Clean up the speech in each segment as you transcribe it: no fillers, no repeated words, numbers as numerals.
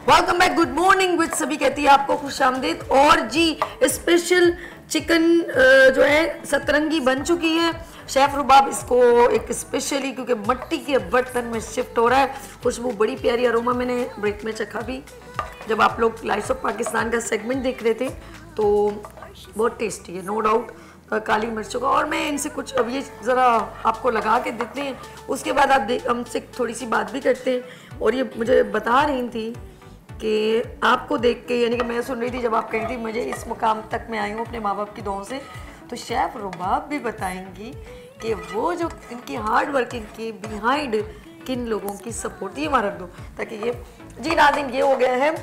Welcome back, good morning with सभी कहती है आपको खुशामदीद। और जी स्पेशल चिकन जो है सतरंगी बन चुकी है। शेफ रुबाब इसको एक स्पेशली क्योंकि मट्टी के बर्तन में शिफ्ट हो रहा है। खुशबू बड़ी प्यारी अरोमा मैंने ब्रेक में चखा भी जब आप लोग लाइव्स ऑफ पाकिस्तान का सेगमेंट देख रहे थे, तो बहुत टेस्टी है नो डाउट काली मिर्चों का। और मैं इनसे कुछ अब ये ज़रा आपको लगा के देते हैं, उसके बाद आप हमसे थोड़ी सी बात भी करते हैं। और ये मुझे बता रही थी कि आपको देख के, यानी कि मैं सुन रही थी जब आप कह रही थी मुझे इस मुकाम तक मैं आई हूँ अपने माँ बाप की दुआओं से, तो शेफ रुबाब भी बताएंगी कि वो जो इनकी हार्ड वर्किंग के बिहाइंड किन लोगों की सपोर्ट, ये मार दो ताकि ये जी नाज़रीन ये हो गया है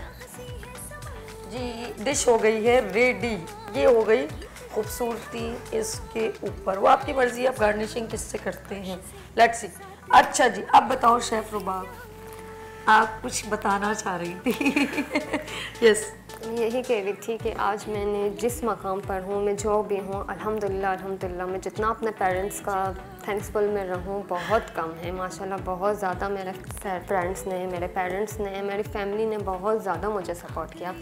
जी, डिश हो गई है रेडी। ये हो गई खूबसूरती इसके ऊपर, वो आपकी मर्जी, आप गार्निशिंग किससे करते हैं, लेट्स सी। अच्छा जी, अब बताओ शेफ रुबाब, आप कुछ बताना चाह रही थी। यस यही कह रही थी कि आज मैंने जिस मकाम पर हूँ, मैं जो भी हूँ, अल्हम्दुलिल्लाह मैं जितना अपने पेरेंट्स का थैंक्सफुल में रहूँ बहुत कम है माशाल्लाह। बहुत ज़्यादा मेरे फ्रेंड्स ने, मेरे पेरेंट्स ने, मेरी फैमिली ने बहुत ज़्यादा मुझे सपोर्ट किया।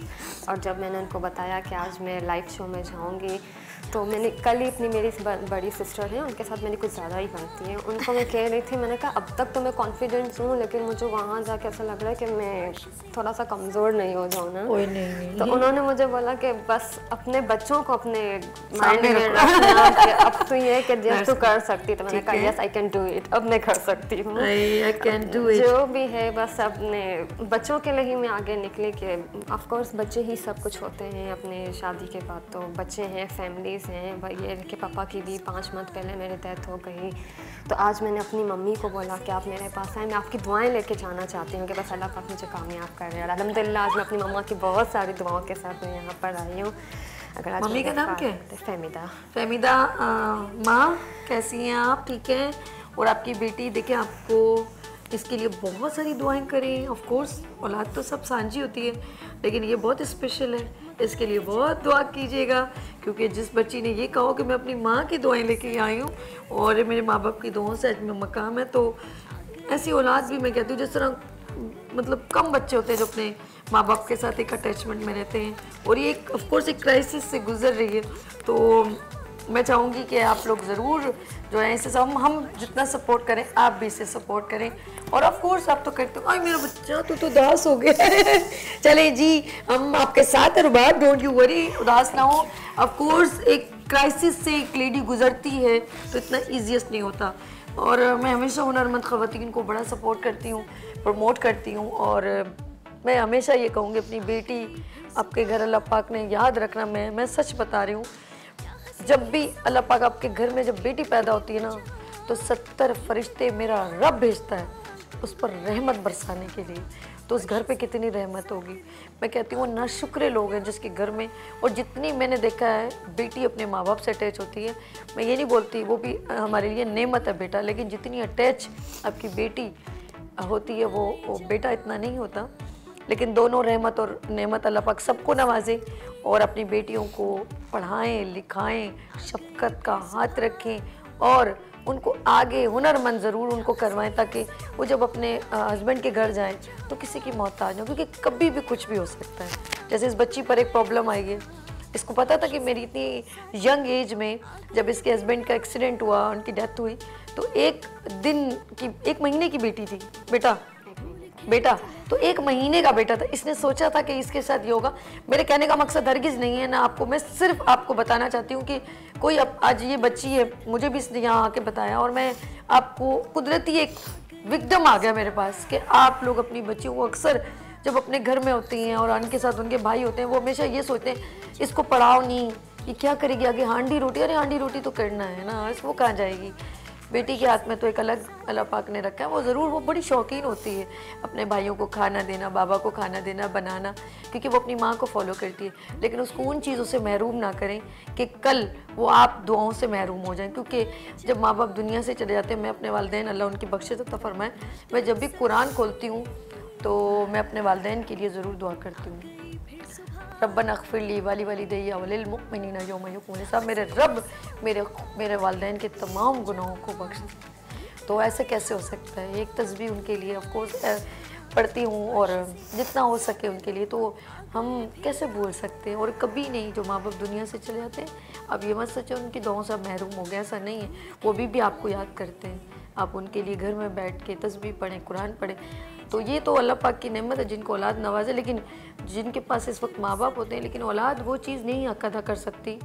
और जब मैंने उनको बताया कि आज मैं लाइव शो में जाऊँगी, तो मैंने कल ही अपनी मेरी बड़ी सिस्टर है, उनके साथ मैंने कुछ ज़्यादा ही बनती है, उनको मैं कह रही थी, मैंने कहा अब तक तो मैं कॉन्फिडेंस हूँ, लेकिन मुझे वहाँ जाके ऐसा लग रहा है कि मैं थोड़ा सा कमज़ोर नहीं हो जाऊँ ना। नहीं। तो उन्होंने मुझे बोला कि बस अपने बच्चों को अपने माइंड में रखना कि अब तो ये कि जब तू कर सकती, तो मैंने कहा yes I can do it, अब मैं कर सकती हूँ, आई कैन डू इट, जो भी है बस अपने बच्चों के लिए ही मैं आगे निकली। कि ऑफ कोर्स बच्चे ही सब कुछ होते हैं अपने शादी के बाद, तो बच्चे हैं, फैमिलीज़ हैं। भाई ये कि पापा की भी 5 मंथ पहले मेरी डेथ हो गई, तो आज मैंने अपनी मम्मी को बोला कि आप मेरे पास आए, मैं आपकी दुआएं लेके जाना चाहती हूँ कि बस अल्लाह पाक मुझे कामयाब कर रहे हैं। अल्हम्दुलिल्लाह आज मैं अपनी मम्मा की बहुत सारी दुआओं के साथ मैं यहाँ पर आई हूँ। अगर आज मम्मी का नाम क्या है? फहमीदा। माँ कैसी हैं आप? ठीक है। और आपकी बेटी देखें, आपको इसके लिए बहुत सारी दुआएं करें। ऑफ कोर्स औलाद तो सब सांझी होती है, लेकिन ये बहुत स्पेशल है, इसके लिए बहुत दुआ कीजिएगा। क्योंकि जिस बच्ची ने ये कहा कि मैं अपनी माँ की दुआएं लेके आई हूँ और मेरे माँ बाप की दुआओं से आज में मकाम है, तो ऐसी औलाद भी मैं कहती हूँ, जिस तरह मतलब कम बच्चे होते हैं जो अपने माँ बाप के साथ एक अटैचमेंट में रहते हैं। और ये ऑफ कोर्स एक क्राइसिस से गुजर रही है, तो मैं चाहूँगी कि आप लोग ज़रूर जो है इसे हम जितना सपोर्ट करें आप भी इसे सपोर्ट करें। और ऑफ कोर्स आप तो कहते हो मेरा बच्चा तो उदास हो गया। चले जी, हम आपके साथ हैं रुबाब, डोंट यू वरी, उदास ना हो। ऑफ कोर्स एक क्राइसिस से एक लेडी गुजरती है तो इतना ईजीएस्ट नहीं होता। और मैं हमेशा हुनरमंद ख़वातीन को बड़ा सपोर्ट करती हूँ, प्रमोट करती हूँ। और मैं हमेशा ये कहूँगी अपनी बेटी आपके घर अल्लाह पाक ने याद रखना, मैं सच बता रही हूँ, जब भी अल्लाह पाक आपके घर में जब बेटी पैदा होती है ना, तो 70 फरिश्ते मेरा रब भेजता है उस पर रहमत बरसाने के लिए। तो उस घर पे कितनी रहमत होगी। मैं कहती हूँ नाशुक्रे लोग हैं जिसके घर में, और जितनी मैंने देखा है बेटी अपने माँ बाप से अटैच होती है, मैं ये नहीं बोलती वो भी हमारे लिए नेमत है बेटा, लेकिन जितनी अटैच आपकी बेटी होती है वो बेटा इतना नहीं होता। लेकिन दोनों रहमत और नेमत अल्लाह पाक सबको नवाजे और अपनी बेटियों को पढ़ाएं लिखाएं, शफकत का हाथ रखें और उनको आगे हुनरमंद ज़रूर उनको करवाएं, ताकि वो जब अपने हस्बैंड के घर जाएं तो किसी की मौताज हो, क्योंकि कभी भी कुछ भी हो सकता है। जैसे इस बच्ची पर एक प्रॉब्लम आई है, इसको पता था कि मेरी इतनी यंग एज में जब इसके हस्बैंड का एक्सीडेंट हुआ, उनकी डेथ हुई, तो एक महीने की बेटी थी बेटा तो 1 महीने का बेटा था। इसने सोचा था कि इसके साथ ये होगा। मेरे कहने का मकसद हरगिज़ नहीं है ना आपको, मैं सिर्फ आपको बताना चाहती हूँ कि कोई आज ये बच्ची है, मुझे भी इसने यहाँ आके बताया, और मैं आपको कुदरती एक विकदम आ गया मेरे पास कि आप लोग अपनी बच्चियों को अक्सर जब अपने घर में होती हैं और उनके साथ उनके भाई होते हैं, वो हमेशा ये सोचते हैं इसको पढ़ाओ नहीं, ये क्या करेगी आगे, हांडी रोटी, अरे हांडी रोटी तो करना है ना, वो कहाँ जाएगी। बेटी के हाथ में तो एक अलग अल्लाह पाक ने रखा है, वो ज़रूर वो बड़ी शौकीन होती है अपने भाइयों को खाना देना, बाबा को खाना देना, बनाना, क्योंकि वो अपनी माँ को फॉलो करती है। लेकिन उसको उन चीज़ों से महरूम ना करें कि कल वो आप दुआओं से महरूम हो जाएं। क्योंकि जब माँ बाप दुनिया से चले जाते हैं, मैं अपने वालिदैन अल्लाह उनकी बख्शिश अता फरमाए, मैं जब भी कुरान खोलती हूँ तो मैं अपने वालिदैन के लिए ज़रूर दुआ करती हूँ, रब्बना अग़फ़िरली वाली वालिदैया वलिल मुमिनीना यौम यक़ूमुल हिसाब। मेरे रब मेरे वालिदैन के तमाम गुनाहों को बख्श दे। तो ऐसे कैसे हो सकता है, एक तस्बीह उनके लिए ऑफ कोर्स पढ़ती हूँ और जितना हो सके उनके लिए, तो हम कैसे भूल सकते हैं। और कभी नहीं, जो माँ बाप दुनिया से चले जाते हैं, अब ये मत सोचो उनकी दुआओं से महरूम हो गया, ऐसा नहीं है। वो भी आपको याद करते हैं, आप उनके लिए घर में बैठ के तस्बीह पढ़ें, कुरान पढ़ें। तो ये तो अल्लाह पाक की नेमत है जिनको औलाद नवाजे। लेकिन जिनके पास इस वक्त माँ बाप होते हैं, लेकिन औलाद वो चीज़ नहीं अदा कर सकती।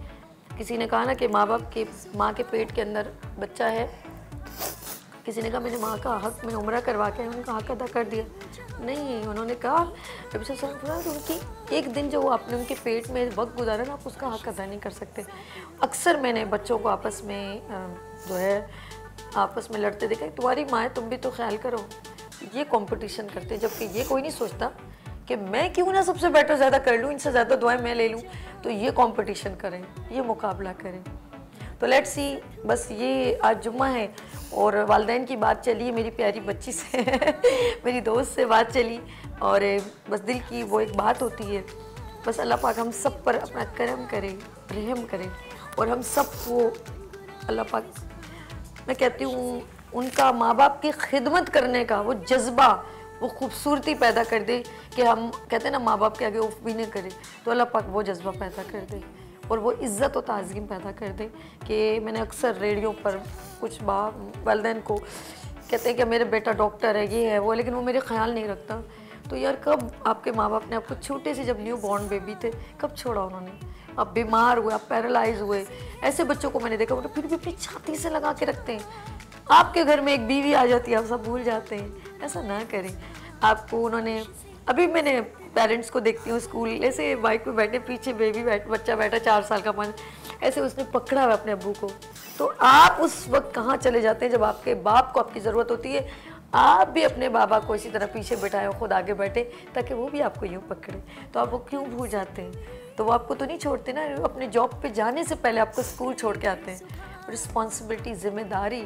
किसी ने कहा ना कि माँ के पेट के अंदर बच्चा है, किसी ने कहा मैंने माँ का हक में उम्रा करवा के उनका हक अदा कर दिया। नहीं, उन्होंने कहा उनकी एक दिन जो वो आपने उनके पेट में वक्त गुजारा ना, आप उसका हक अदा नहीं कर सकते। अक्सर मैंने बच्चों को आपस में जो है आपस में लड़ते देखा, तुम्हारी माँ है तुम भी तो ख्याल करो। ये कंपटीशन करते हैं, जबकि ये कोई नहीं सोचता कि मैं क्यों ना सबसे बेटर ज़्यादा कर लूँ, इनसे ज़्यादा दुआएं मैं ले लूँ। तो ये कंपटीशन करें, ये मुकाबला करें। तो लेट्स सी, बस ये आज जुम्मा है और वालिदैन की बात चली है मेरी प्यारी बच्ची से मेरी दोस्त से बात चली, और बस दिल की वो एक बात होती है। बस अल्लाह पाक हम सब पर अपना करम करे, रहम करे, और हम सब वो अल्लाह पाक, मैं कहती हूँ उनका माँ बाप की खिदमत करने का वो जज्बा, वो खूबसूरती पैदा कर दे कि हम कहते हैं ना माँ बाप के आगे उफ भी नहीं करे। तो अल्लाह पाक वो जज्बा पैदा कर दे और वो इज़्ज़त और ताज़ीम पैदा कर दे। कि मैंने अक्सर रेडियो पर कुछ वालिदैन को कहते हैं कि मेरा बेटा डॉक्टर है, ये है वो, लेकिन वो मेरे ख्याल नहीं रखता। तो यार कब आपके माँ बाप ने आपको छोटे से, जब न्यू बॉर्न बेबी थे, कब छोड़ा उन्होंने? आप बीमार हुए, आप पैरालाइज हुए। ऐसे बच्चों को मैंने देखा, वो फिर भी अपनी छाती से लगा के रखते हैं। आपके घर में एक बीवी आ जाती है, आप सब भूल जाते हैं। ऐसा ना करें। आपको उन्होंने, अभी मैंने पेरेंट्स को देखती हूँ स्कूल, ऐसे बाइक पे बैठे, पीछे बच्चा बैठा 4 साल का, 5, ऐसे उसने पकड़ा हुआ अपने अब्बू को। तो आप उस वक्त कहाँ चले जाते हैं जब आपके बाप को आपकी ज़रूरत होती है? आप भी अपने बाबा को इसी तरह पीछे बैठाए, खुद आगे बैठे, ताकि वो भी आपको यूँ पकड़े। तो आप वो क्यों भूल जाते हैं? तो वो आपको तो नहीं छोड़ते ना, अपने जॉब पे जाने से पहले आपको स्कूल छोड़ के आते हैं। रिस्पॉन्सिबिलिटी, जिम्मेदारी,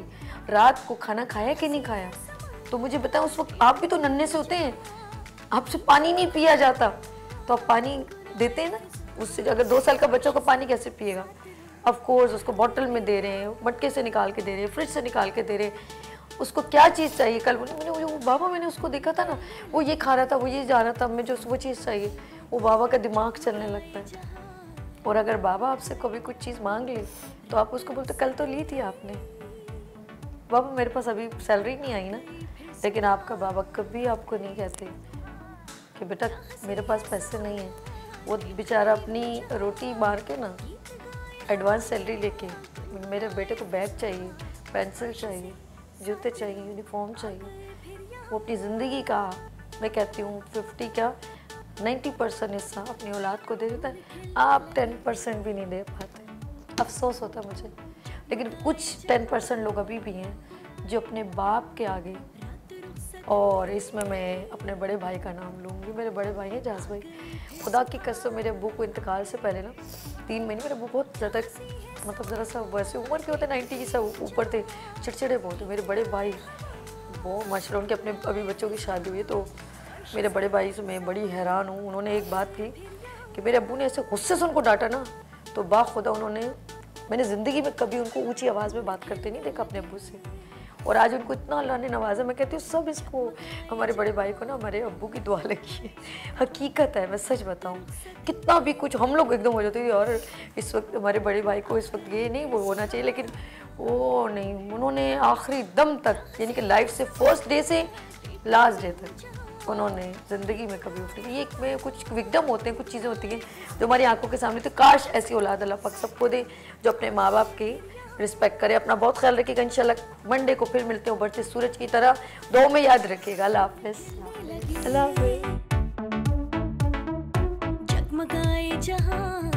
रात को खाना खाया कि नहीं खाया? तो मुझे बताएं, उस वक्त आप भी तो नन्हे से होते हैं, आपसे पानी नहीं पिया जाता, तो आप पानी देते हैं ना उससे। अगर 2 साल का बच्चों का पानी कैसे पिएगा? ऑफ कोर्स उसको बॉटल में दे रहे हैं, मटके से निकाल के दे रहे हैं, फ्रिज से निकाल के दे रहे हैं। उसको क्या चीज़ चाहिए? कल मैंने बाबा, मैंने उसको देखा था ना, वो ये खा रहा था, वो ये जा रहा था, मुझे वो चीज़ चाहिए। वो बाबा का दिमाग चलने लगता है। और अगर बाबा आपसे कभी कुछ चीज़ मांग ले तो आप उसको बोलते कल तो ली थी आपने, बाबा मेरे पास अभी सैलरी नहीं आई ना। लेकिन आपका बाबा कभी आपको नहीं कहते कि बेटा मेरे पास पैसे नहीं है। वो बेचारा अपनी रोटी मार के ना, एडवांस सैलरी लेके, मेरे बेटे को बैग चाहिए, पेंसिल चाहिए, जूते चाहिए, यूनिफॉर्म चाहिए। वो अपनी ज़िंदगी का, मैं कहती हूँ 90% हिस्सा अपनी औलाद को दे देता है। आप 10% भी नहीं दे पाते, अफसोस होता है मुझे। लेकिन कुछ 10% लोग अभी भी हैं जो अपने बाप के आगे, और इसमें मैं अपने बड़े भाई का नाम लूँगी। मेरे बड़े भाई हैं जास भाई, खुदा की कसम मेरे अब्बू को इंतकाल से पहले ना 3 महीने, मेरे अब्बू बहुत ज़्यादा, मतलब ज़रा सा वैसे उम्र के होते, 90 से ऊपर थे, चिड़चिड़े बहुत। मेरे बड़े भाई वो माशाल्लाह, उनके अपने अभी बच्चों की शादी हुई, तो मेरे बड़े भाई से मैं बड़ी हैरान हूँ। उन्होंने एक बात की कि मेरे अब्बू ने ऐसे गुस्से से उनको डांटा ना, तो बाखुदा मैंने ज़िंदगी में कभी उनको ऊंची आवाज़ में बात करते नहीं देखा अपने अब्बू से। और आज उनको इतना अल्लाह ने नवाजा, मैं कहती हूँ सब इसको, हमारे बड़े भाई को ना हमारे अब्बू की दुआ लगी है। हकीकत है, मैं सच बताऊँ, कितना भी कुछ हम लोग एकदम हो जाते हैं और इस वक्त हमारे बड़े भाई को इस वक्त ये नहीं वो होना चाहिए, लेकिन वो नहीं, उन्होंने आखिरी दम तक, यानी कि लाइफ से फर्स्ट डे से लास्ट डे तक उन्होंने ज़िंदगी में कभी उठी। ये में कुछ विकडम होते हैं, कुछ चीज़ें होती हैं जो हमारी आंखों के सामने, तो काश ऐसी औलाद अल्लाह पाक सबको दे जो अपने माँ बाप की रिस्पेक्ट करे। अपना बहुत ख्याल रखिएगा। इंशाल्लाह मंडे को फिर मिलते हो बढ़ते सूरज की तरह। दो में याद रखिएगा। अल्लाह हाफ़िज़। अल्लाह हाफ़िज़। जगमगाए जहां